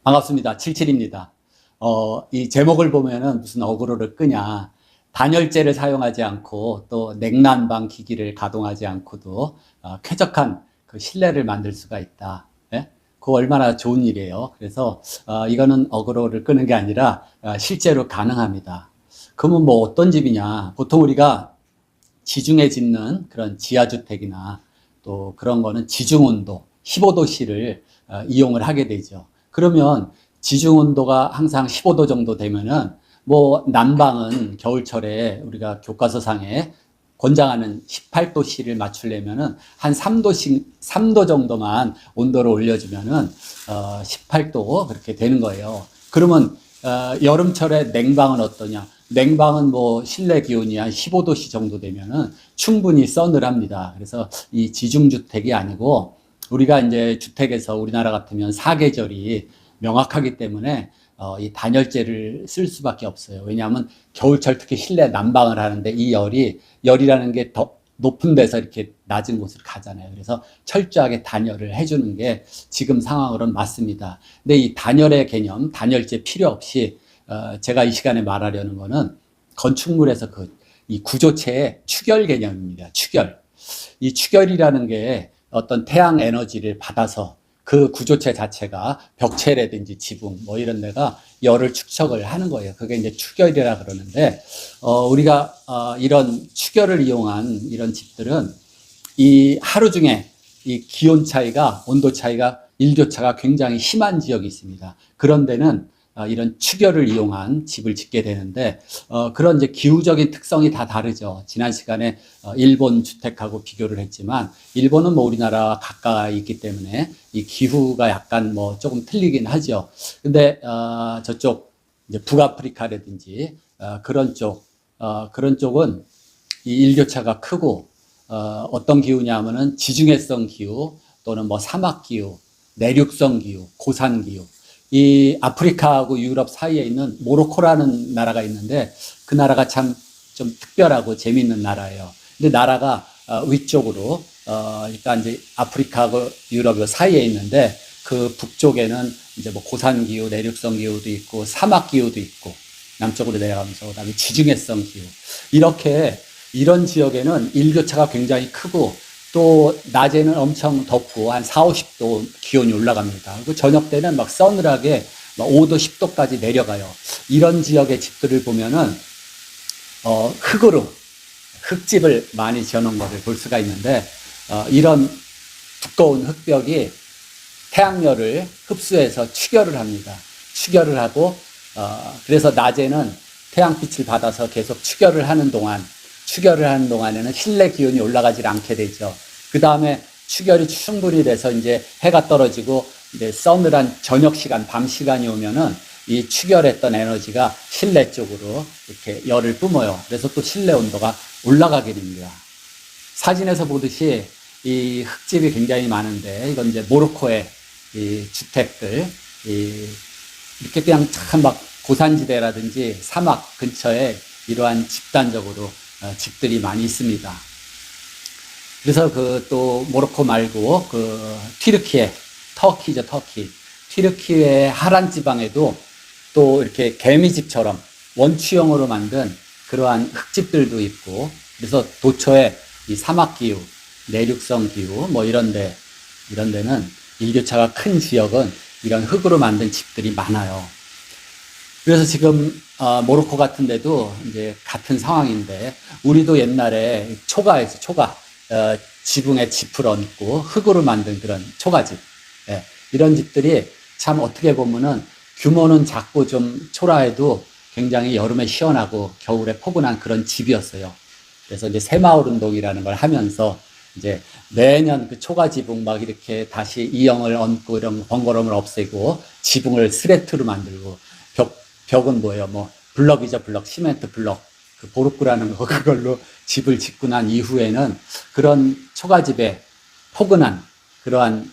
반갑습니다. 77입니다. 이 제목을 보면은 무슨 어그로를 끄냐. 단열재를 사용하지 않고 또 냉난방 기기를 가동하지 않고도 쾌적한 그 실내를 만들 수가 있다. 예? 그거 얼마나 좋은 일이에요. 그래서 이거는 어그로를 끄는 게 아니라 실제로 가능합니다. 그러면 뭐 어떤 집이냐. 보통 우리가 지중해 짓는 그런 지하주택이나 또 그런 거는 지중온도 15도씨를 이용을 하게 되죠. 그러면 지중온도가 항상 15도 정도 되면은 뭐 난방은 겨울철에 우리가 교과서상에 권장하는 18도씨를 맞추려면은 한 3도 정도만 온도를 올려주면은 18도 그렇게 되는 거예요. 그러면 여름철에 냉방은 어떠냐? 냉방은 뭐 실내 기온이 한 15도씨 정도 되면은 충분히 서늘합니다. 그래서 이 지중주택이 아니고 우리가 이제 주택에서 우리나라 같으면 사계절이 명확하기 때문에 이 단열재를 쓸 수밖에 없어요. 왜냐하면 겨울철 특히 실내 난방을 하는데 이 열이라는 게 더 높은 데서 이렇게 낮은 곳을 가잖아요. 그래서 철저하게 단열을 해주는 게 지금 상황으로는 맞습니다. 근데 이 단열의 개념, 단열재 필요 없이 제가 이 시간에 말하려는 거는 건축물에서 이 구조체의 축열 개념입니다. 축열. 이 축열이라는 게 어떤 태양 에너지를 받아서 그 구조체 자체가 벽체라든지 지붕 뭐 이런 데가 열을 축적을 하는 거예요. 그게 이제 축열이라 그러는데 우리가 이런 축열을 이용한 이런 집들은 이 하루 중에 이 기온 차이가 온도 차이가 일교차가 굉장히 심한 지역이 있습니다. 그런 데는 이런 축열을 이용한 집을 짓게 되는데 그런 이제 기후적인 특성이 다 다르죠. 지난 시간에 일본 주택하고 비교를 했지만 일본은 뭐 우리나라 가까이 있기 때문에 이 기후가 약간 뭐 조금 틀리긴 하죠. 근데 저쪽 이제 북아프리카라든지 그런 쪽은 이 일교차가 크고 어떤 기후냐면은 지중해성 기후 또는 뭐 사막 기후, 내륙성 기후, 고산 기후. 이 아프리카하고 유럽 사이에 있는 모로코라는 나라가 있는데 그 나라가 참 좀 특별하고 재미있는 나라예요. 근데 나라가 위쪽으로 그러니까 이제 아프리카하고 유럽 사이에 있는데 그 북쪽에는 이제 뭐 고산 기후, 내륙성 기후도 있고 사막 기후도 있고 남쪽으로 내려가면서 그다음에 지중해성 기후 이렇게 이런 지역에는 일교차가 굉장히 크고 또 낮에는 엄청 덥고 한 4, 50도 기온이 올라갑니다. 그리고 저녁 때는 막 서늘하게 막 5도, 10도까지 내려가요. 이런 지역의 집들을 보면은 흙집을 많이 지어놓은 것을 볼 수가 있는데 이런 두꺼운 흙벽이 태양열을 흡수해서 축열을 합니다. 축열을 하고 그래서 낮에는 태양빛을 받아서 계속 축열을 하는 동안에는 실내 기온이 올라가지 않게 되죠. 그 다음에 축열이 충분히 돼서 이제 해가 떨어지고 이제 서늘한 저녁 시간, 밤 시간이 오면은 이 축열했던 에너지가 실내 쪽으로 이렇게 열을 뿜어요. 그래서 또 실내 온도가 올라가게 됩니다. 사진에서 보듯이 이 흙집이 굉장히 많은데 이건 이제 모로코의 이 주택들, 이렇게 그냥 참 막 고산지대라든지 사막 근처에 이러한 집단적으로 집들이 많이 있습니다. 그래서 또 모로코 말고 튀르키예, 터키죠, 터키. 튀르키예 하란 지방에도 또 이렇게 개미집처럼 원추형으로 만든 그러한 흙집들도 있고, 그래서 도처에 이 사막 기후, 내륙성 기후, 뭐 이런 데는 일교차가 큰 지역은 이런 흙으로 만든 집들이 많아요. 그래서 지금 모로코 같은 데도 이제 같은 상황인데 우리도 옛날에 초가에서 지붕에 짚을 얹고 흙으로 만든 그런 초가집, 이런 집들이 참 어떻게 보면은 규모는 작고 좀 초라해도 굉장히 여름에 시원하고 겨울에 포근한 그런 집이었어요. 그래서 이제 새마을 운동이라는 걸 하면서 이제 매년 그 초가 지붕 막 이렇게 다시 이형을 얹고 이런 번거로움을 없애고 지붕을 스레트로 만들고 벽은 뭐예요? 뭐 블럭이죠, 블럭, 시멘트 블럭, 그 보르크라는 거 그걸로 집을 짓고 난 이후에는 그런 초가집의 포근한 그러한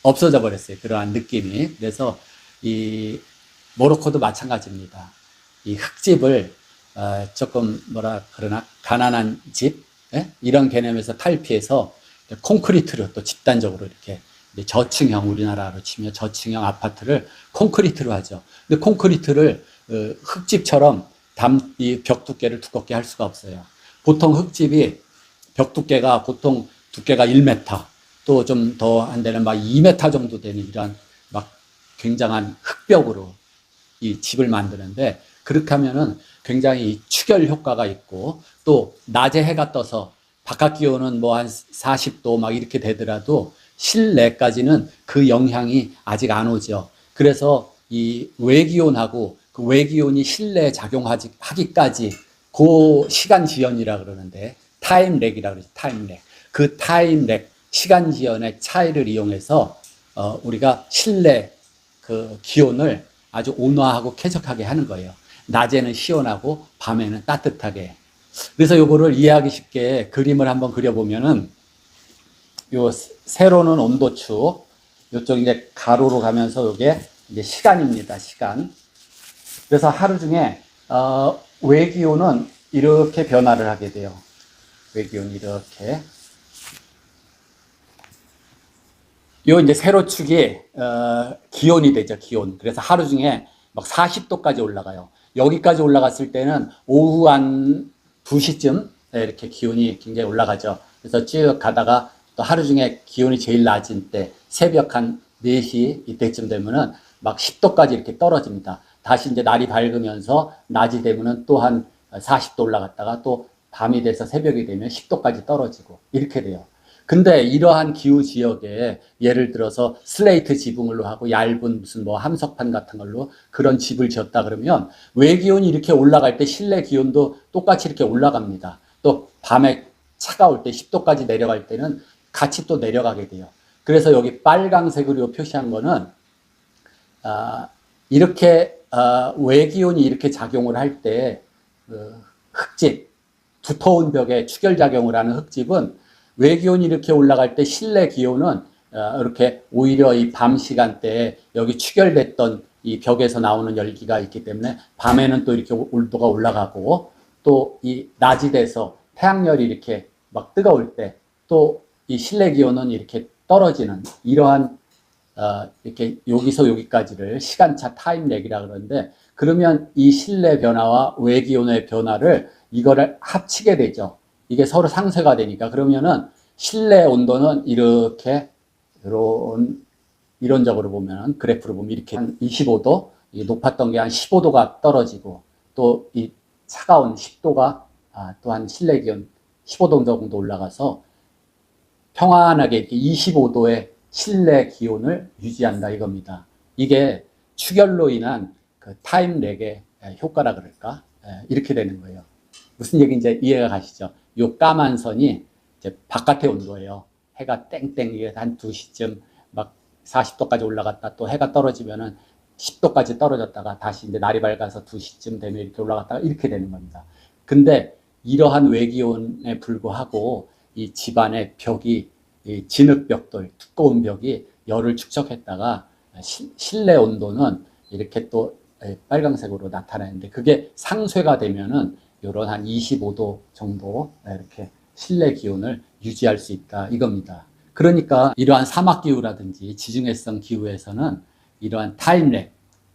없어져 버렸어요. 그러한 느낌이. 그래서 이 모로코도 마찬가지입니다. 이 흙집을 조금 뭐라 그러나 가난한 집, 이런 개념에서 탈피해서 콘크리트로 또 집단적으로 이렇게 이제 저층형, 우리나라로 치면 저층형 아파트를 콘크리트로 하죠. 근데 콘크리트를 흙집처럼 이 벽 두께를 두껍게 할 수가 없어요. 보통 흙집이 벽 두께가 보통 두께가 1m, 또 좀 더 한 데는 막 2m 정도 되는 이런 막 굉장한 흙벽으로 이 집을 만드는데, 그렇게 하면은 굉장히 축열 효과가 있고, 또 낮에 해가 떠서 바깥 기온은 뭐 한 40도 막 이렇게 되더라도 실내까지는 그 영향이 아직 안 오죠. 그래서 이 외기온하고 그 외기온이 실내에 작용하기까지 그 시간 지연이라 그러는데, 타임 렉이라 그러죠. 타임 렉. 그 타임 렉, 시간 지연의 차이를 이용해서 우리가 실내 그 기온을 아주 온화하고 쾌적하게 하는 거예요. 낮에는 시원하고 밤에는 따뜻하게. 그래서 요거를 이해하기 쉽게 그림을 한번 그려보면은, 요 세로는 온도축, 요쪽 이제 가로로 가면서 요게 이제 시간입니다. 시간. 그래서 하루 중에 외기온은 이렇게 변화를 하게 돼요. 외기온이 이렇게. 요 이제 세로축이 기온이 되죠. 기온. 그래서 하루 중에 막 40도까지 올라가요. 여기까지 올라갔을 때는 오후 한 2시쯤 이렇게 기온이 굉장히 올라가죠. 그래서 쭉 가다가 또 하루 중에 기온이 제일 낮은 때 새벽 한 4시 이때쯤 되면은 막 10도까지 이렇게 떨어집니다. 다시 이제 날이 밝으면서 낮이 되면은 또 한 40도 올라갔다가 또 밤이 돼서 새벽이 되면 10도까지 떨어지고 이렇게 돼요. 근데 이러한 기후 지역에 예를 들어서 슬레이트 지붕으로 하고 얇은 무슨 뭐 함석판 같은 걸로 그런 집을 지었다 그러면 외기온이 이렇게 올라갈 때 실내 기온도 똑같이 이렇게 올라갑니다. 또 밤에 차가울 때 10도까지 내려갈 때는 같이 또 내려가게 돼요. 그래서 여기 빨강색으로 표시한 거는 이렇게 외기온이 이렇게 작용을 할 때 흙집, 두터운 벽에 축열작용을 하는 흙집은 외기온이 이렇게 올라갈 때 실내 기온은 이렇게 오히려 이 밤 시간대에 여기 축열됐던 이 벽에서 나오는 열기가 있기 때문에 밤에는 또 이렇게 온도가 올라가고, 또 이 낮이 돼서 태양열이 이렇게 막 뜨거울 때 또 이 실내 기온은 이렇게 떨어지는 이러한 이렇게 여기서 여기까지를 시간차 타임렉이라 그러는데, 그러면 이 실내 변화와 외기온의 변화를 이거를 합치게 되죠. 이게 서로 상쇄가 되니까. 그러면은 실내 온도는 이렇게 이론적으로 보면 그래프로 보면 이렇게 한 25도, 높았던 게 한 15도가 떨어지고, 또 이 차가운 10도가 또한 실내 기온 15도 정도 올라가서 평안하게 이렇게 25도의 실내 기온을 유지한다 이겁니다. 이게 축열로 인한 그 타임 렉의 효과라 그럴까? 이렇게 되는 거예요. 무슨 얘기인지 이해가 가시죠? 요 까만 선이 이제 바깥의 온도예요. 해가 땡땡 한 2시쯤 막 40도까지 올라갔다 또 해가 떨어지면은 10도까지 떨어졌다가 다시 이제 날이 밝아서 2시쯤 되면 이렇게 올라갔다가 이렇게 되는 겁니다. 근데 이러한 외기온에 불구하고 이 집안의 벽이, 이 진흙벽돌, 두꺼운 벽이 열을 축적했다가 실내 온도는 이렇게 또 빨강색으로 나타나는데, 그게 상쇄가 되면은 요런 한 25도 정도 이렇게 실내 기온을 유지할 수 있다 이겁니다. 그러니까 이러한 사막 기후라든지 지중해성 기후에서는 이러한 타임랩,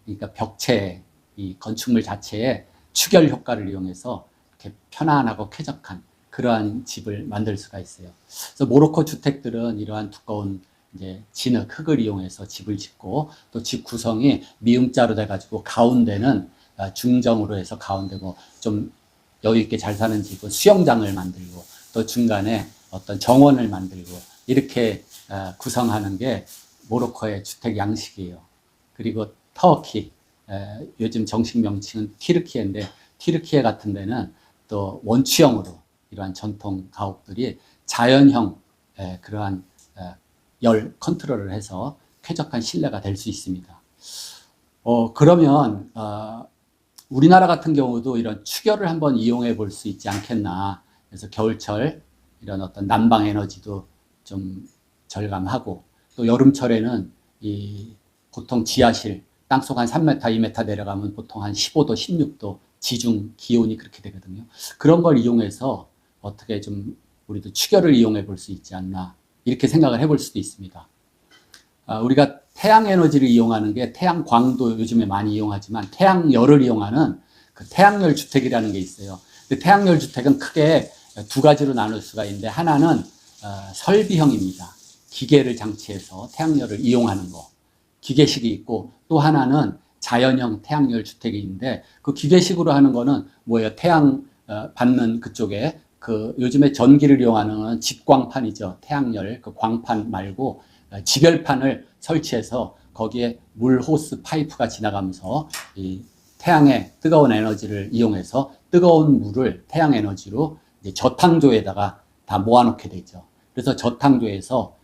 그러니까 벽체, 이 건축물 자체의 축열 효과를 이용해서 이렇게 편안하고 쾌적한 그러한 집을 만들 수가 있어요. 그래서 모로코 주택들은 이러한 두꺼운 이제 진흙, 흙을 이용해서 집을 짓고, 또 집 구성이 미음자로 돼가지고 가운데는 중정으로 해서 가운데 뭐 좀 여유 있게 잘 사는 집은 수영장을 만들고, 또 중간에 어떤 정원을 만들고 이렇게 구성하는 게 모로코의 주택 양식이에요. 그리고 터키, 요즘 정식 명칭은 튀르키예인데, 튀르키예 같은 데는 또 원추형으로 이러한 전통 가옥들이 자연형 그러한 열 컨트롤을 해서 쾌적한 실내가 될 수 있습니다. 그러면 우리나라 같은 경우도 이런 축열을 한번 이용해 볼 수 있지 않겠나. 그래서 겨울철 이런 어떤 난방 에너지도 좀 절감하고, 또 여름철에는 이 보통 지하실 땅속 한 3m, 2m 내려가면 보통 한 15도, 16도 지중 기온이 그렇게 되거든요. 그런 걸 이용해서 어떻게 좀 우리도 축열을 이용해 볼 수 있지 않나, 이렇게 생각을 해볼 수도 있습니다. 우리가 태양 에너지를 이용하는 게 태양광도 요즘에 많이 이용하지만 태양열을 이용하는 그 태양열 주택이라는 게 있어요. 근데 태양열 주택은 크게 두 가지로 나눌 수가 있는데 하나는 설비형입니다. 기계를 장치해서 태양열을 이용하는 거. 기계식이 있고 또 하나는 자연형 태양열 주택이 있는데 그 기계식으로 하는 거는 뭐예요? 태양 받는 그쪽에 그 요즘에 전기를 이용하는 직광판이죠. 태양열 그 광판 말고 지별판을 설치해서 거기에 물 호스 파이프가 지나가면서 이 태양의 뜨거운 에너지를 이용해서 뜨거운 물을 태양 에너지로 이제 저탕조에다가 다 모아놓게 되죠. 그래서 저탕조에서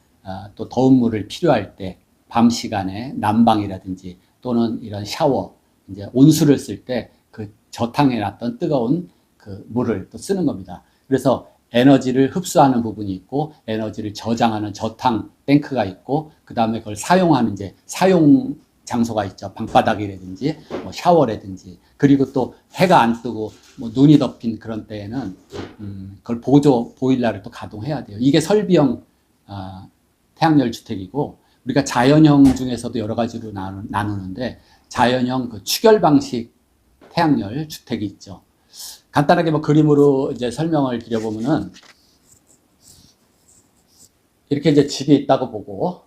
또 더운 물을 필요할 때 밤 시간에 난방이라든지 또는 이런 샤워, 이제 온수를 쓸 때 그 저탕에 놨던 뜨거운 그 물을 또 쓰는 겁니다. 그래서 에너지를 흡수하는 부분이 있고 에너지를 저장하는 저탕 탱크가 있고 그 다음에 그걸 사용하는 이제 사용 장소가 있죠. 방바닥이라든지 뭐 샤워라든지 그리고 또 해가 안 뜨고 뭐 눈이 덮인 그런 때에는 그걸 보조 보일러를 또 가동해야 돼요. 이게 설비형 태양열 주택이고 우리가 자연형 중에서도 여러 가지로 나누는데 자연형 그 추결 방식 태양열 주택이 있죠. 간단하게 뭐 그림으로 이제 설명을 드려보면은 이렇게 이제 집이 있다고 보고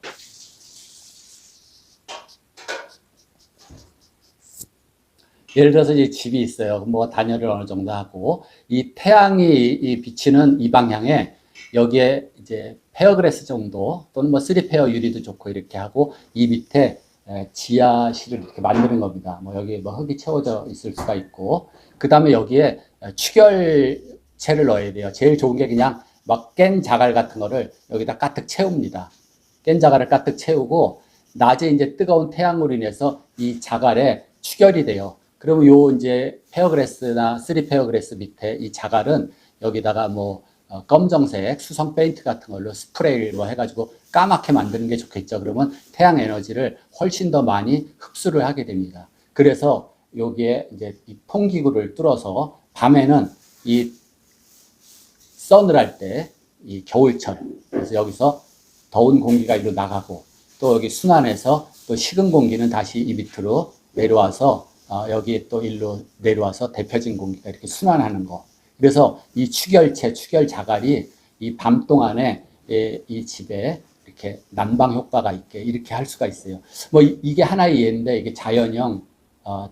예를 들어서 이제 집이 있어요. 뭐 단열을 어느 정도 하고 이 태양이 비치는 이 방향에 여기에 이제 페어그래스 정도 또는 뭐 3페어 유리도 좋고 이렇게 하고 이 밑에 지하실을 이렇게 만드는 겁니다. 뭐 여기 뭐 흙이 채워져 있을 수가 있고 그 다음에 여기에 축열체를 넣어야 돼요. 제일 좋은 게 그냥 막 깬 자갈 같은 거를 여기다 가득 채웁니다. 깬 자갈을 가득 채우고 낮에 이제 뜨거운 태양으로 인해서 이 자갈에 축열이 돼요. 그러면 요 이제 페어그래스나 3페어그래스 밑에 이 자갈은 여기다가 뭐 검정색 수성 페인트 같은 걸로 스프레이로 해가지고 까맣게 만드는 게 좋겠죠. 그러면 태양 에너지를 훨씬 더 많이 흡수를 하게 됩니다. 그래서 여기에 이제 이 통기구를 뚫어서 밤에는 이 서늘할 때 이 겨울철 그래서 여기서 더운 공기가 이리로 나가고 또 여기 순환해서 또 식은 공기는 다시 이 밑으로 내려와서 여기 또 일로 내려와서 데펴진 공기가 이렇게 순환하는 거. 그래서 이 축열체, 축열 자갈이 이 밤 동안에 이 집에 이렇게 난방 효과가 있게 이렇게 할 수가 있어요. 뭐 이게 하나의 예인데 이게 자연형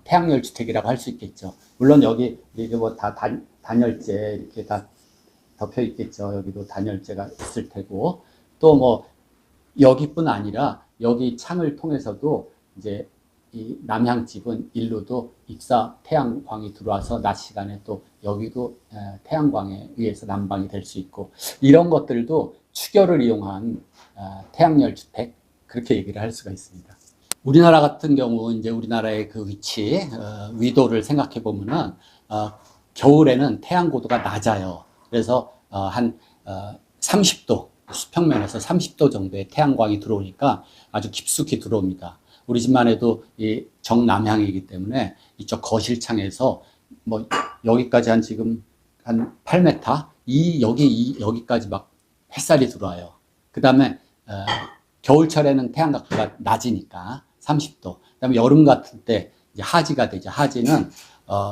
태양열 주택이라고 할 수 있겠죠. 물론 여기 이게 뭐 다 단열재 이렇게 다 덮여 있겠죠. 여기도 단열재가 있을 테고 또 뭐 여기뿐 아니라 여기 창을 통해서도 이제 이 남향집은 일로도 입사 태양광이 들어와서 낮 시간에 또 여기도 태양광에 의해서 난방이 될 수 있고 이런 것들도 축열을 이용한 태양열 주택 그렇게 얘기를 할 수가 있습니다. 우리나라 같은 경우 이제 우리나라의 그 위치 위도를 생각해 보면은 겨울에는 태양 고도가 낮아요. 그래서 한 30도 수평면에서 30도 정도의 태양광이 들어오니까 아주 깊숙이 들어옵니다. 우리 집만 해도 이 정남향이기 때문에 이쪽 거실창에서 뭐 여기까지 한 지금 한 8m 여기까지 막 햇살이 들어와요. 그 다음에 겨울철에는 태양 각도가 낮으니까 30도. 그 다음에 여름 같은 때 이제 하지가 되죠. 하지는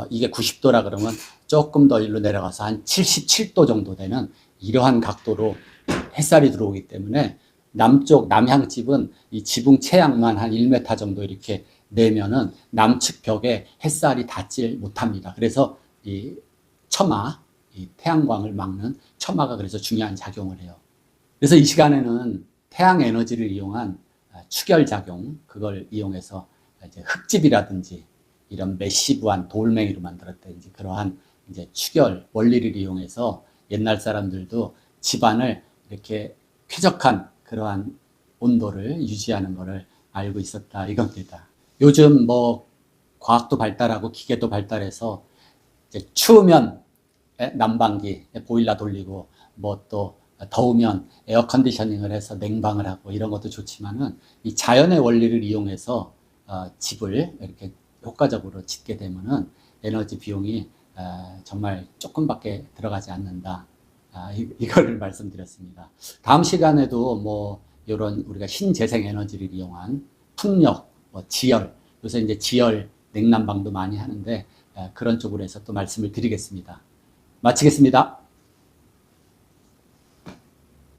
이게 90도라 그러면 조금 더 일로 내려가서 한 77도 정도 되는 이러한 각도로 햇살이 들어오기 때문에 남쪽 남향집은 이 지붕 채양만 한 1m 정도 이렇게 내면은 남측 벽에 햇살이 닿질 못합니다. 그래서 이 처마, 이 태양광을 막는 처마가 그래서 중요한 작용을 해요. 그래서 이 시간에는 태양 에너지를 이용한 축열 작용, 그걸 이용해서 이제 흙집이라든지 이런 메시브한 돌멩이로 만들었던 이제 그러한 이제 축열 원리를 이용해서 옛날 사람들도 집안을 이렇게 쾌적한 그러한 온도를 유지하는 것을 알고 있었다 이겁니다. 요즘 뭐 과학도 발달하고 기계도 발달해서 이제 추우면 난방기 보일러 돌리고 뭐 또 더우면 에어 컨디셔닝을 해서 냉방을 하고 이런 것도 좋지만은 이 자연의 원리를 이용해서 집을 이렇게 효과적으로 짓게 되면은 에너지 비용이 정말 조금밖에 들어가지 않는다. 이거를 말씀드렸습니다. 다음 시간에도 뭐 이런 우리가 신재생 에너지를 이용한 풍력, 지열, 요새 이제 지열 냉난방도 많이 하는데 그런 쪽으로 해서 또 말씀을 드리겠습니다. 마치겠습니다.